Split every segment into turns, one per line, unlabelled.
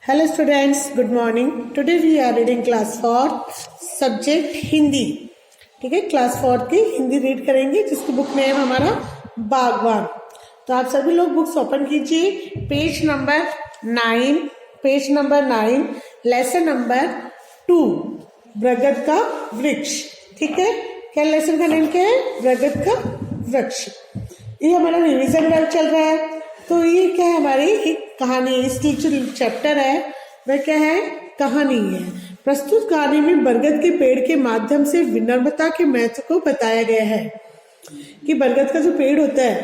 Hello students, good morning. Today we are reading class 4 subject Hindi. ठीक है, class 4 की Hindi read करेंगे जिसकी बुक नेम हमारा बागवान. तो आप सभी लोग बुक्स ओपन कीजिए. पेज नंबर 9 लेसन नंबर 2 बरगद का वृक्ष. ठीक है, क्या लेसन का नेम क्या है? बरगद का वृक्ष. ये हमारा रिवीजन वर्क चल रहा है. तो ये क्या है, हमारी एक कहानी. इसकी जो चैप्टर है वह क्या है? कहानी है. प्रस्तुत कहानी में बरगद के पेड़ के माध्यम से विनम्रता के महत्व को बताया गया है कि बरगद का जो पेड़ होता है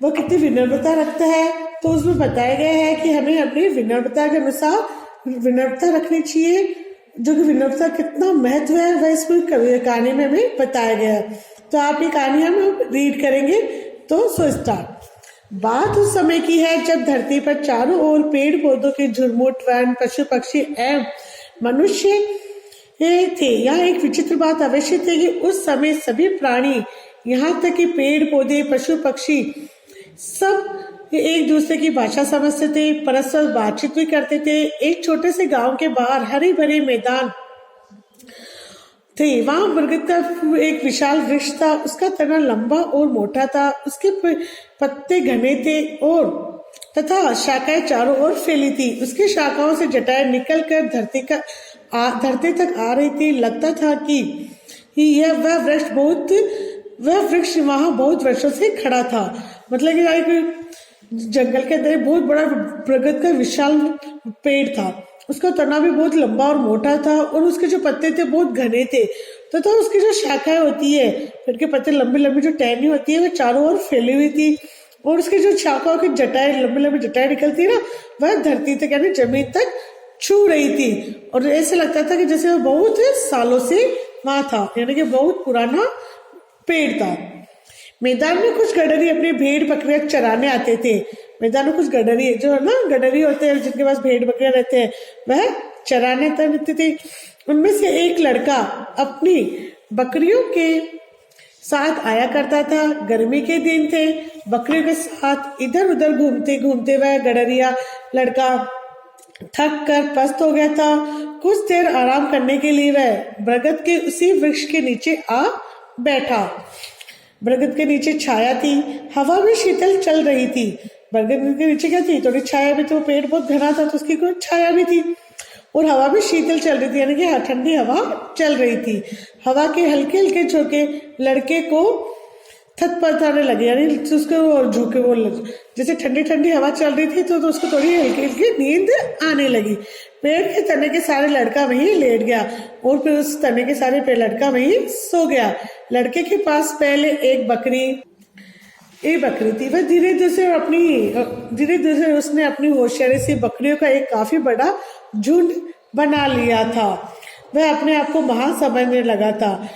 वह कितनी विनम्रता रखता है. तो उसमें बताया गया है कि हमें अपनी विनम्रता के अनुसार विनम्रता रखनी चाहिए. जो कि विनम्रता कितना महत्व है वह इसमें कहानी में हमें बताया गया है. तो आप ये कहानी हम रीड करेंगे. तो सो स्टार्ट. बात उस समय की है जब धरती पर चारों ओर पेड़ पौधों के झुरमुट, वन, पशु पक्षी एवं मनुष्य थे. यहाँ एक विचित्र बात अवश्य थी कि उस समय सभी प्राणी, यहाँ तक कि पेड़ पौधे, पशु पक्षी सब एक दूसरे की भाषा समझते थे, परस्पर बातचीत भी करते थे. एक छोटे से गांव के बाहर हरे भरे मैदान थे. वहां बरगद का एक विशाल वृक्ष था. उसका तना लंबा और मोटा था. उसके पत्ते घने थे और तथा शाखाएं चारों ओर फैली थी. उसकी शाखाओं से जटाएं निकलकर धरती तक आ रही थी. लगता था कि वह वृक्ष वहां बहुत वर्षों से खड़ा था. मतलब कि एक जंगल के अंदर बहुत बड़ा बरगद का विशाल पेड़ था. उसका तना भी बहुत लंबा और मोटा था और उसके जो पत्ते थे बहुत घने थे. तो उसकी जो शाखाएं होती है, पेड़ के पत्ते लंबी लंबी जो टहनी होती है वह चारों ओर फैली हुई थी. और उसकी जो शाखाओं की जटाएं, लंबी लंबी जटाएं निकलती है ना, वह धरती तक यानी जमीन तक छू रही थी. और ऐसे लगता था कि जैसे वह बहुत सालों से वहां था, यानी कि बहुत पुराना पेड़ था. मैदान में कुछ गडरी अपनी भेड़ बकरियां चराने आते थे. मैदान में कुछ गडरी जो है ना, गडरी होते हैं जिनके पास भेड़ बकरियां रहते हैं, वह चराने रहते थे. उनमें से एक लड़का अपनी बकरियों के साथ आया करता था. गर्मी के दिन थे. बकरियों के साथ इधर उधर घूमते घूमते वह गडरिया लड़का थक कर पस्त हो गया था. कुछ देर आराम करने के लिए वह बरगद के उसी वृक्ष के नीचे आ बैठा. बरगद के नीचे छाया थी. हवा भी शीतल चल रही थी. बरगद के नीचे क्या थी? थोड़ी छाया भी. तो पेड़ बहुत घना था तो उसकी कोई छाया भी थी और हवा भी शीतल चल रही थी, यानी कि ठंडी हवा चल रही थी. हवा के हल्के हल्के झोंके लड़के को थपथपाने लगे, यानी उसको झोंके वो जैसे ठंडी ठंडी हवा चल रही थी तो उसको थोड़ी हल्की हल्की नींद आने लगी. पेड़ के तने के सारे लड़का वहीं लेट गया और फिर उस तने के सारे पेड़ लड़का वहीं सो गया. लड़के के पास पहले एक बकरी थी. वह धीरे धीरे उसने अपनी होशियारी से बकरियों का एक काफी बड़ा झुंड बना लिया था. वह अपने आप को महान समझने लगा था.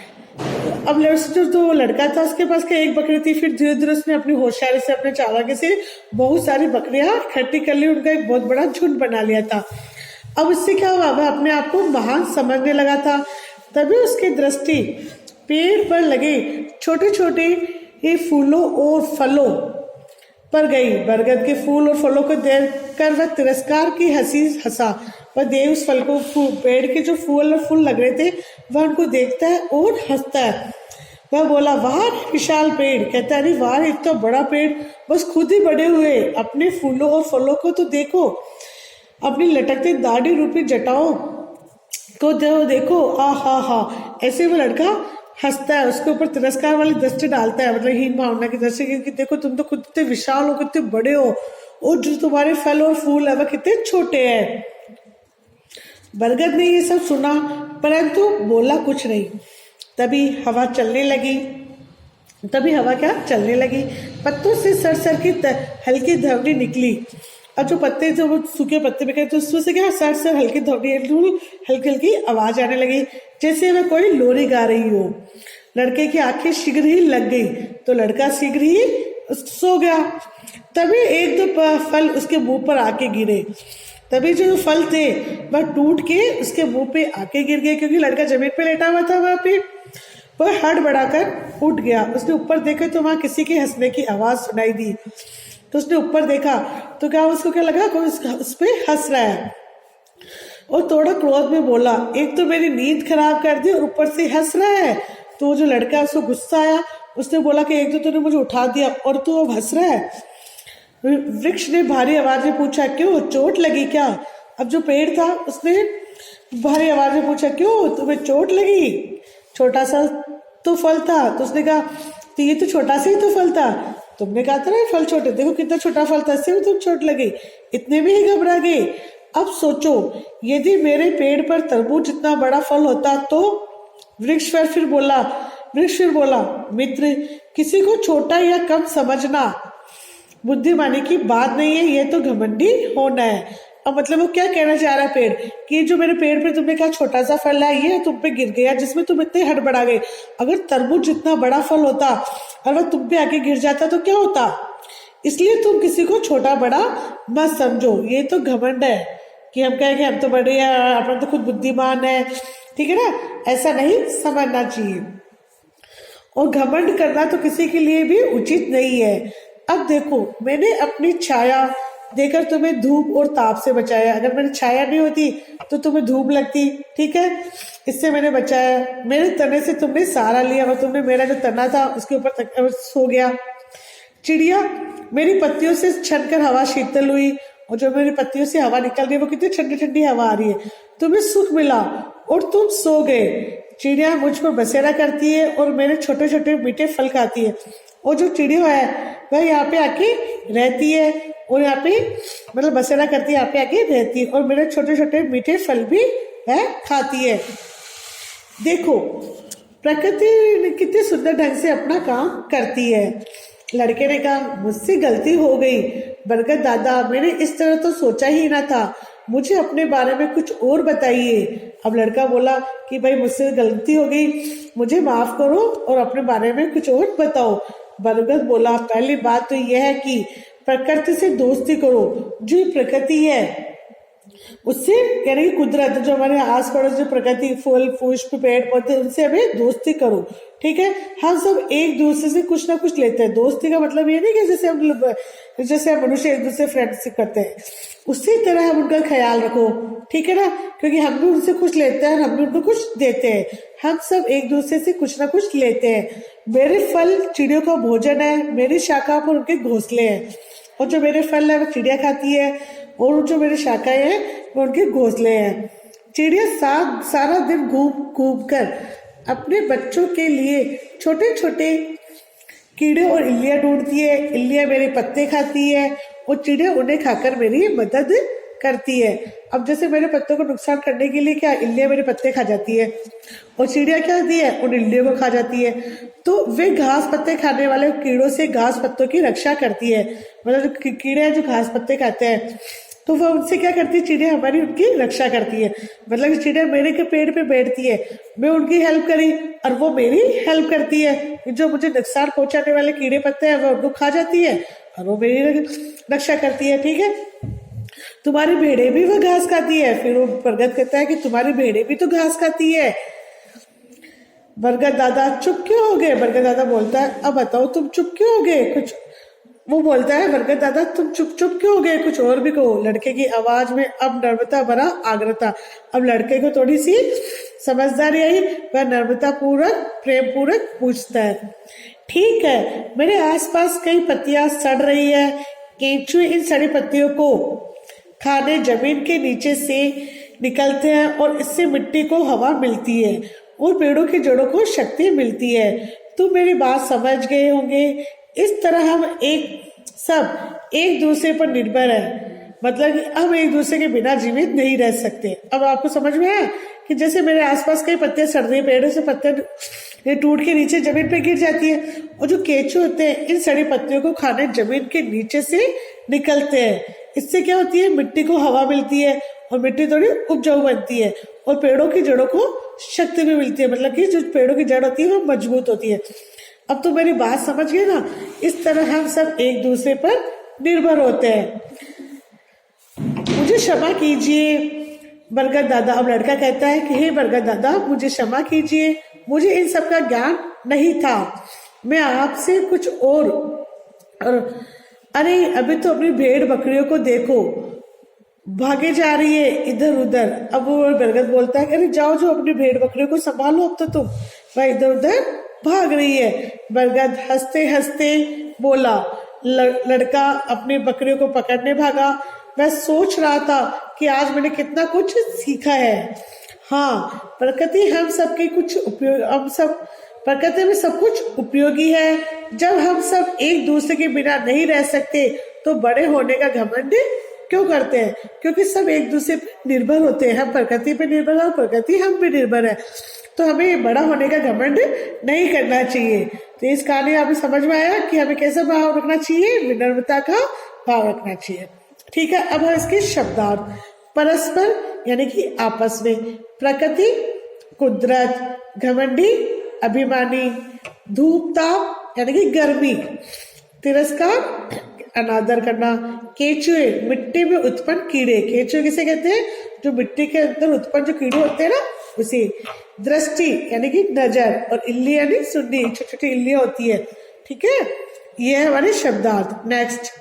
अब जो लड़का था उसके पास क्या एक बकरी थी. फिर धीरे धीरे उसने अपनी होशियारी से, अपने चालाकी से बहुत सारी बकरियां इकट्ठी कर ली. उनका एक बहुत बड़ा झुंड बना लिया था. अब इससे क्या हुआ? वह अपने आप को महान समझने लगा था. तभी उसकी दृष्टि पेड़ पर लगे छोटे छोटे ये फूलों और फलों पर गई. बरगद के फूल और फलों को देखकर वह तिरस्कार की हंसी हंसा. वह देव उस फल को, पेड़ के जो फूल और फूल लग रहे थे वह उनको देखता है और हंसता है. वह बोला, वाह विशाल पेड़. कहता है, वाह इतना बड़ा पेड़, बस खुद ही बड़े हुए. अपने फूलों और फलों को तो देखो, अपनी लटकते दाढ़ी रूपी जटाओं को देखो. हा. ऐसे वो लड़का हंसता है, उसके ऊपर तिरस्कार वाली दृष्टि डालता है, मतलब हीन भावना की दृष्टि कि देखो तुम तो खुद कितने विशाल हो, कितने बड़े हो और जो तुम्हारे फल और फूल है वह कितने छोटे हैं. बरगद ने ये सब सुना परंतु बोला कुछ नहीं. तभी हवा चलने लगी. पत्तों से सर की हल्की ध्वनि निकली. और जो पत्ते जो वो सूखे पत्ते में गए तो उसमें से क्या सर हल्की ध्वनि, हल्की हल्की आवाज आने लगी जैसे वह कोई लोरी गा रही हो. लड़के की आंखें शीघ्र ही लग गई तो लड़का शीघ्र ही सो गया. तभी एक दो फल उसके मुंह पर आके गिरे. तभी जो फल थे वह टूट के उसके मुंह पे आके गिर गए, क्योंकि लड़का जमीन पे लेटा हुआ था. वहां पे वह हड़बड़ाकर उठ गया. उसने ऊपर देखा तो वहां किसी के हंसने की आवाज सुनाई दी. तो उसने ऊपर देखा तो उसको क्या लगा, कोई उस पे हंस रहा है. और थोड़ा क्रोध में बोला, एक तो मेरी नींद खराब कर दी और ऊपर से हंस रहा है। तो जो लड़का है उसको गुस्सा आया, उसने बोला कि एक तो तूने मुझे उठा दिया और तू अब हंस रहा है। वृक्ष ने भारी आवाज में पूछा, क्यों, चोट लगी क्या? अब जो पेड़ था उसने भारी आवाज में पूछा, क्यों, तुम्हें चोट लगी? छोटा सा तो फल था। तो उसने कहा, तो ये तो छोटा सा ही तो फल था, तुमने कहा था ना फल छोटे, देखो कितना छोटा फल था, इससे भी तुम चोट लगी, इतने में ही घबरा गए। अब सोचो, यदि मेरे पेड़ पर तरबूज जितना बड़ा फल होता तो? वृक्ष फिर बोला, मित्र, किसी को छोटा या कम समझना बुद्धिमानी की बात नहीं है, ये तो घमंडी होना है। अब मतलब वो क्या कहना चाह रहा है पेड़, कि जो मेरे पेड़ पे तुमने कहा छोटा सा फल है, ये तुम पे गिर गया जिसमें तुम इतने हड़बड़ा गए। अगर तरबूज जितना बड़ा फल होता और वह तुम पे आके गिर जाता तो क्या होता? इसलिए तुम किसी को छोटा बड़ा मत समझो, ये तो घमंड है कि हम कहें कि हम तो बड़े हैं, अपना तो खुद बुद्धिमान है, ठीक है ना, ऐसा नहीं समझना चाहिए। और घमंड करना तो किसी के लिए भी उचित नहीं है। अब देखो, मैंने अपनी छाया देकर तुम्हें धूप और ताप से बचाया, अगर मेरी छाया नहीं होती तो तुम्हें धूप लगती, ठीक है, इससे मैंने बचाया। मेरे तने से तुमने सहारा लिया और तुमने मेरा जो तना था उसके ऊपर सो गया। चिड़िया, मेरी पत्तियों से छनकर हवा शीतल हुई, और जो मेरी पत्तियों से हवा निकल रही है वो कितनी ठंडी ठंडी हवा आ रही है, तुम्हें सुख मिला और तुम सो गए। चिड़िया मुझ पर बसेरा करती है और मेरे छोटे छोटे मीठे फल खाती है, और जो चिड़िया है वह यहाँ पे आके रहती है और यहाँ पे मतलब बसेरा करती है, यहाँ पे आके रहती है और मेरे छोटे छोटे मीठे फल भी वह खाती है। देखो, प्रकृति कितने सुंदर ढंग से अपना काम करती है। लड़के ने कहा, मुझसे गलती हो गई बरगद दादा, मैंने इस तरह तो सोचा ही ना था, मुझे अपने बारे में कुछ और बताइए। अब लड़का बोला कि भाई मुझसे गलती हो गई, मुझे माफ करो और अपने बारे में कुछ और बताओ। बरगद बोला, पहली बात तो यह है कि प्रकृति से दोस्ती करो, जो प्रकृति है उससे, यानी कि कुदरत जो हमारे आस पड़ोस जो प्रकृति, फूल पुष्प पेड़ पौधे, उनसे हमें दोस्ती करो, ठीक है। हम सब एक दूसरे से कुछ ना कुछ लेते हैं। दोस्ती का मतलब ये नहीं कि जैसे हम मनुष्य एक दूसरे फ्रेंडशिप करते हैं, उसी तरह हम उनका ख्याल रखो, ठीक है ना, क्योंकि हम भी उनसे कुछ लेते हैं और हम भी उनको कुछ देते हैं। हम सब एक दूसरे से कुछ ना कुछ लेते हैं। मेरे फल चिड़ियों का भोजन है, मेरी शाखा पर उनके घोंसले हैं, और जो मेरे फल है वो चिड़िया खाती है, और जो मेरी शाखाएं हैं वो उनके घोंसले हैं। चिड़िया सारा दिन घूम घूम कर अपने बच्चों के लिए छोटे छोटे कीड़े और इल्लियां ढूंढती है। इल्लियां मेरे पत्ते खाती है और चिड़िया उन्हें खाकर मेरी मदद करती है। अब जैसे मेरे पत्तों को नुकसान करने के लिए क्या, इल्लियां मेरे पत्ते खा जाती है, और चिड़िया क्या होती है, उन इल्लियों को खा जाती है। तो वे घास पत्ते खाने वाले कीड़ों से घास पत्तों की रक्षा करती है। मतलब जो कीड़े हैं जो घास पत्ते खाते हैं, तो वो उनसे क्या करती है, चिड़िया हमारी उनकी रक्षा करती है। मतलब चिड़िया मेरे के पेड़ पे बैठती है, मैं उनकी हेल्प करी और वो मेरी हेल्प करती है। जो मुझे नुकसान पहुंचाने वाले कीड़े पत्ते हैं वो उनको खा जाती है और वो मेरी रक्षा करती है, ठीक है। तुम्हारी भेड़े भी वो घास खाती है। फिर वो बरगद कहता है कि तुम्हारी भेड़े भी तो घास खाती है। बरगद दादा चुप क्यों हो गए? बरगद दादा बोलता है, अब बताओ तुम चुप क्यों हो गए? कुछ वो बोलता है, बरगद दादा तुम चुप चुप क्यों हो गए, कुछ और भी कहो। लड़के की आवाज में अब नर्मता भरा आग्रह था। अब लड़के को थोड़ी सी समझदारी आई, वह नर्मता पूर्वक प्रेम पूर्वक पूछता है, ठीक है, मेरे आसपास कई पत्तियां सड़ रही है, केंचुए इन सड़ी पत्तियों को खाने जमीन के नीचे से निकलते हैं और इससे मिट्टी को हवा मिलती है और पेड़ों की जड़ों को शक्ति मिलती है। तुम मेरी बात समझ गए होंगे। इस तरह हम एक दूसरे पर निर्भर है, मतलब कि हम एक दूसरे के बिना जीवित नहीं रह सकते। अब आपको समझ में आया कि जैसे मेरे आसपास कई पत्ते सड़ रहे, पेड़ों से पत्ते टूट के नीचे जमीन पे गिर जाती है, और जो केंचुए होते हैं इन सड़ी पत्तियों को खाने जमीन के नीचे से निकलते हैं। इससे क्या होती है, मिट्टी को हवा मिलती है और मिट्टी थोड़ी उपजाऊ बनती है और पेड़ों की जड़ों को शक्ति भी मिलती है, मतलब कि जो पेड़ों की जड़ होती है वो मजबूत होती है। अब तो मेरी बात समझ गए ना। इस तरह हम सब एक दूसरे पर निर्भर होते हैं। मुझे क्षमा कीजिए बरगद दादा। अब लड़का कहता है कि हे बरगद दादा, मुझे क्षमा कीजिए, मुझे इन सब का ज्ञान नहीं था। मैं आपसे कुछ और अरे अभी तो अपनी भेड़ बकरियों को देखो, भागे जा रही है इधर उधर। अब वो बरगद बोलता है अरे जाओ जो अपनी भेड़ बकरियों को संभालो, अब तो तुम वह इधर उधर भाग रही है। बरगद हंसते हंसते बोला। लड़का अपनी बकरियों को पकड़ने भागा। वह सोच रहा था कि आज मैंने कितना कुछ सीखा है। हाँ, प्रकृति हम सबके कुछ उपयोग, हम सब प्रकृति में सब कुछ उपयोगी है। जब हम सब एक दूसरे के बिना नहीं रह सकते तो बड़े होने का घमंड क्यों करते हैं? क्योंकि सब एक दूसरे पर निर्भर होते हैं। हम प्रकृति पे निर्भर है और प्रकृति हम पे निर्भर है, तो हमें बड़ा होने का घमंड नहीं करना चाहिए। तो इस कहानी आपको समझ में आया कि हमें कैसा भाव रखना चाहिए? विनम्रता का भाव रखना चाहिए। ठीक है, अब हम इसके शब्दार्थ। परस्पर यानी कि आपस में, प्रकृति कुदरत, घमंडी अभिमानी, धूप ताप यानी कि गर्मी, तिरस्कार अनादर करना, केचुए मिट्टी में उत्पन्न कीड़े। केचुए किसे कहते हैं? जो मिट्टी के अंदर उत्पन्न जो कीड़े होते हैं ना, उसे। दृष्टि यानी कि नजर, और इल्ली यानी सुन्नी, छोटी छोटी इल्लियां होती है। ठीक है, ये है हमारे शब्दार्थ। Next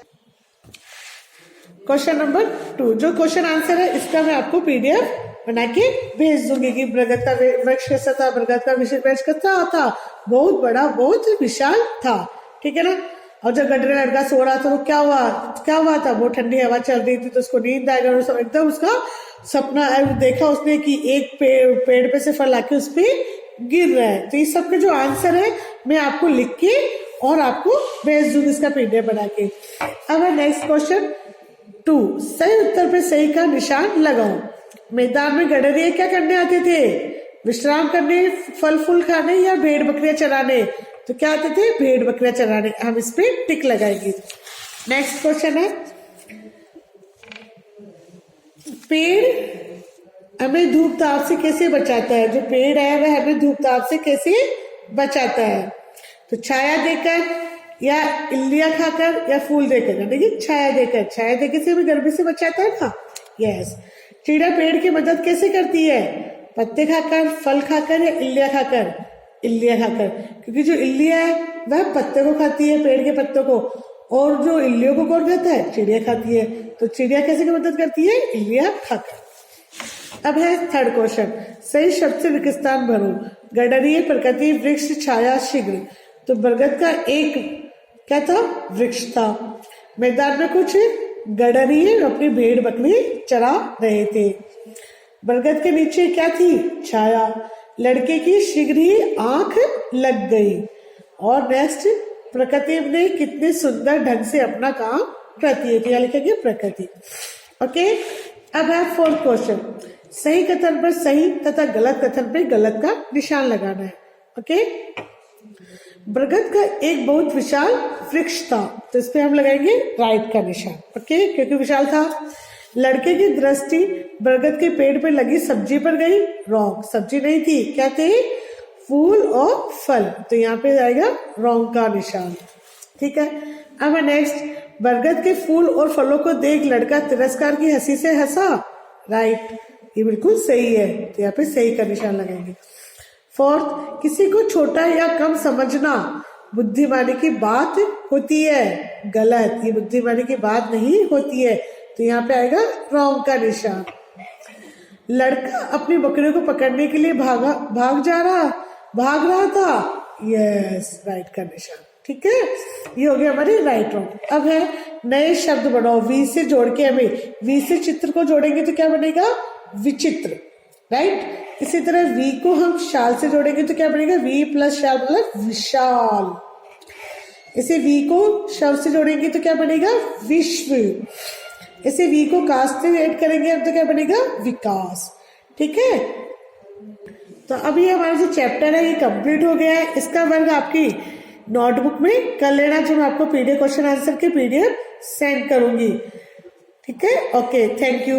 question number 2। जो क्वेश्चन आंसर है इसका मैं आपको पीडीएफ बना के भेज दूंगी कि बरगद का वृक्ष कैसा था, बरगद का वृक्ष कैसा था? बहुत बड़ा, बहुत विशाल था। ठीक है ना। और जब गडरे लड़का सो रहा था तो क्या हुआ था? वो ठंडी हवा चल रही थी तो उसको नींद आ गई। एकदम उसका सपना देखा उसने कि एक पेड़ पे से फल आके उस पे गिर रहा है। तो ये सब के जो आंसर है मैं आपको लिख के और आपको भेज दूंगी इसका पीडीएफ बना के। अब है नेक्स्ट क्वेश्चन 2। सही उत्तर पे सही का निशान लगाओ। मैदान में गडरिये क्या करने आते थे? विश्राम करने, फल फूल खाने या भेड़ बकरियां चराने? तो क्या आते थे? भेड़ बकरियां चराने। हम इस पे टिक लगाएंगे। नेक्स्ट क्वेश्चन है, पेड़ हमें धूप ताप से कैसे बचाता है? जो पेड़ है वह हमें धूप ताप से कैसे बचाता है? तो छाया देकर या इल्लियां खाकर या फूल देकर? यानी कि छाया देकर। छाया देकर से हमें गर्मी से बचाता है ना। यस। चिड़िया पेड़ की मदद कैसे करती है? पत्ते खाकर, फल खाकर या इल्लियां खाकर? इल्लियां खाकर, क्योंकि जो इल्लियां है वह पत्ते को खाती है, पेड़ के पत्तों को, और जो इल्लियों को कौन खाता है? चिड़िया खाती है। तो चिड़िया कैसे की मदद करती है? इल्लियां खाकर। अब है थर्ड क्वेश्चन, सही शब्द से विकस्तान भरो। गडरिये, प्रकृति, वृक्ष, छाया, शीघ्र। तो बरगद का एक क्या था? वृक्ष था। मैदान में कुछ गडरिये अपनी भेड़ बकरी चरा रहे थे। बरगद के नीचे क्या थी? छाया। लड़के की शीघ्र ही आंख लग गई। और नेक्स्ट, प्रकृति ने कितने सुंदर ढंग से अपना काम करती है। तो यहाँ लिखेंगे प्रकृति। ओके, अब है फोर्थ क्वेश्चन, सही कथन पर सही तथा गलत कथन पर गलत का निशान लगाना है। ओके, बरगद का एक बहुत विशाल वृक्ष था, तो इस पे हम लगाएंगे राइट का निशान। ओके, क्योंकि विशाल था। लड़के की दृष्टि बरगद के पेड़ पे लगी सब्जी पर गई, रॉन्ग। सब्जी नहीं थी, क्या थे? फूल और फल। तो यहाँ पे आएगा रॉन्ग का निशान। ठीक है, अब नेक्स्ट, बरगद के फूल और फलों को देख लड़का तिरस्कार की हंसी से हंसा, राइट। ये बिल्कुल सही है, तो यहाँ पे सही का निशान लगाएंगे। फोर्थ, किसी को छोटा या कम समझना बुद्धिमानी की बात होती है, गलत। ये बुद्धिमानी की बात नहीं होती है, तो यहाँ पे आएगा रॉन्ग का निशान। लड़का अपनी बकरियों को पकड़ने के लिए भाग रहा था, यस, राइट का निशान। ठीक है, ये हो गया हमारी राइट रॉन्ग। अब है नए शब्द बनाओ। वी से जोड़ के, हमें वी से चित्र को जोड़ेंगे तो क्या बनेगा? विचित्र, राइट। इसी तरह वी को हम शाल से जोड़ेंगे तो क्या बनेगा? वी प्लस शाल मतलब विशाल। इसे वी को शव से जोड़ेंगे तो क्या बनेगा? विश्व। इसे वी को कास्ट से ऐड करेंगे अब तो क्या बनेगा? विकास। ठीक है, तो अभी हमारा जो चैप्टर है ये कंप्लीट हो गया है। इसका वर्ग आपकी नोटबुक में कर लेना, जो मैं आपको पीडीएफ क्वेश्चन आंसर के पीडीएफ सेंड करूंगी। ठीक है, ओके, थैंक यू।